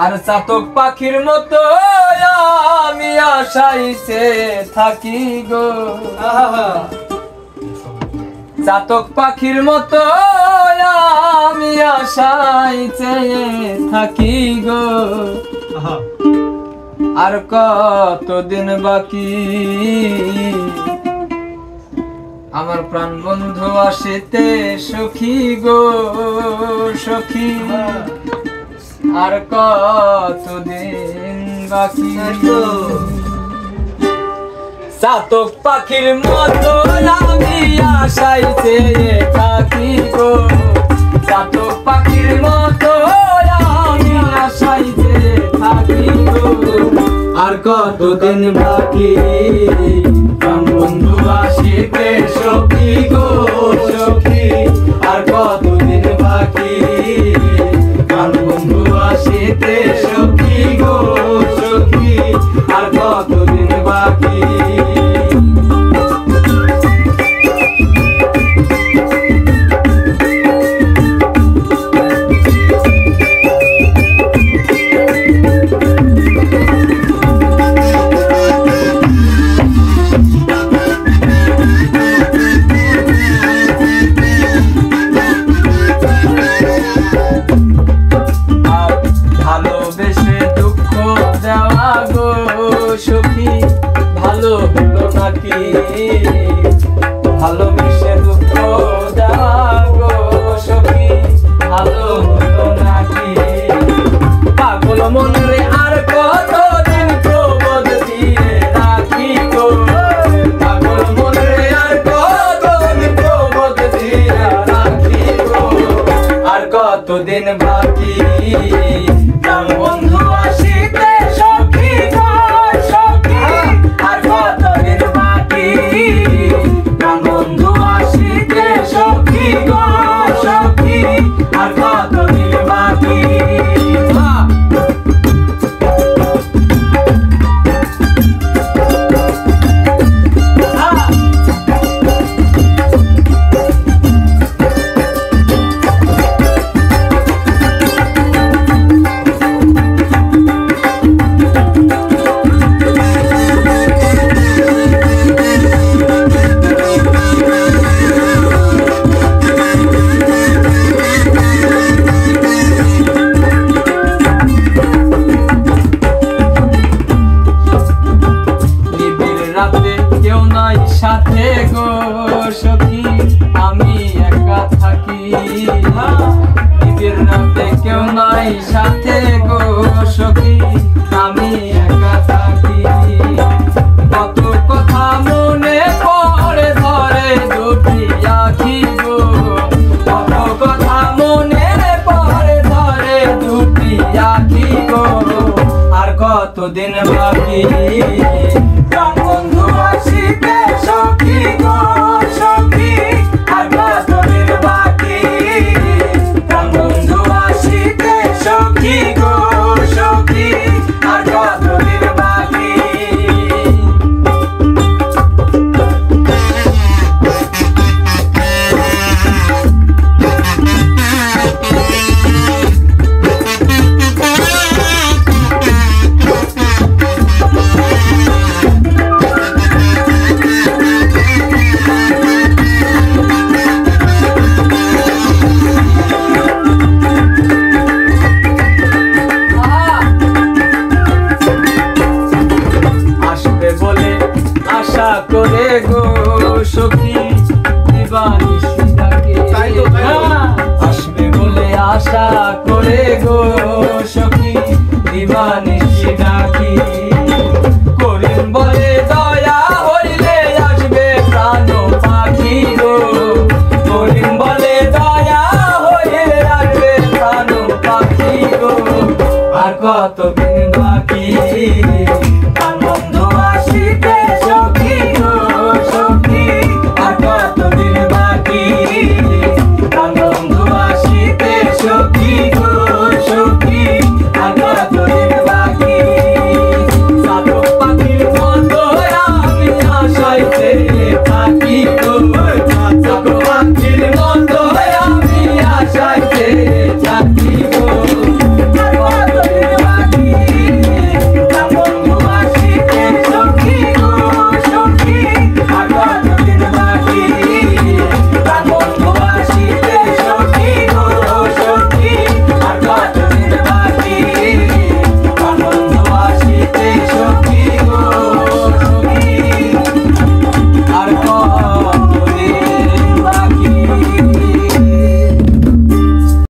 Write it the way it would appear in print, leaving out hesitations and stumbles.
আর চাতক পাখির মতো আমি আশাইতে থাকি গো, চাতক পাখির মতো আমি আশাইতে থাকি গো। আর কতদিন বাকি আমার প্রাণ বন্ধু আসিতে সখী গো সখী, আর কতদিন বাকি। চাতক পাখির মতো আমি আশাইতে থাকি গো, চাতক পাখির মতো আমি আশাইতে থাকি গো। আর কতদিন বাকি প্রাণ বন্ধু আসিতে সখী গো সখী, আর কতদিন বাকি প্রাণ বন্ধু আসিতে সখী গো সখী, আর কতদিন বাকি। সখী ভালো হলো নাকি, ভালোবেসে দুঃখ দাগো সখী ভালো হলো নাকি। পাগল মনে আর কতদিন প্রবোধ দিয়ে রাখি গো, পাগল মনে আর কতদিন প্রবোধ দিয়ে রাখি গো। আর কতদিন বাকি প্রাণ বন্ধু আসিতে সখী গো সখী, আর কতদিন বাকি প্রাণ বন্ধু আসিতে সখী গো সখী, আর কতদিন বাকি। কেউ নাই সাথে গো সখী আমি একা থাকি, ঈদের রাতে কেউ নাই সাথে গো সখী আমি একা থাকি। কত কথা মনে পড়ে ধরে দুটি আখি গো, কত কথা মনে পড়ে ধরে দুটি আখি গো। আর কতদিন বাকি প্রাণ বন্ধু আসিতে সখী গো সখী, আর কতদিন বাকি প্রাণ বন্ধু আসিতে সখী গো সখী, আর কতদিন বাকি। করে গো সখী দিবানিশি ডাকে, আসবে বলে আশা করে গো সখী দিবানিশি ডাকি। করিম বলে দয়া হইলে আসবে প্রাণ পাখি গো, করিম বলে দয়া হইলে আসবে প্রাণ পাখি গো। আর কতদিন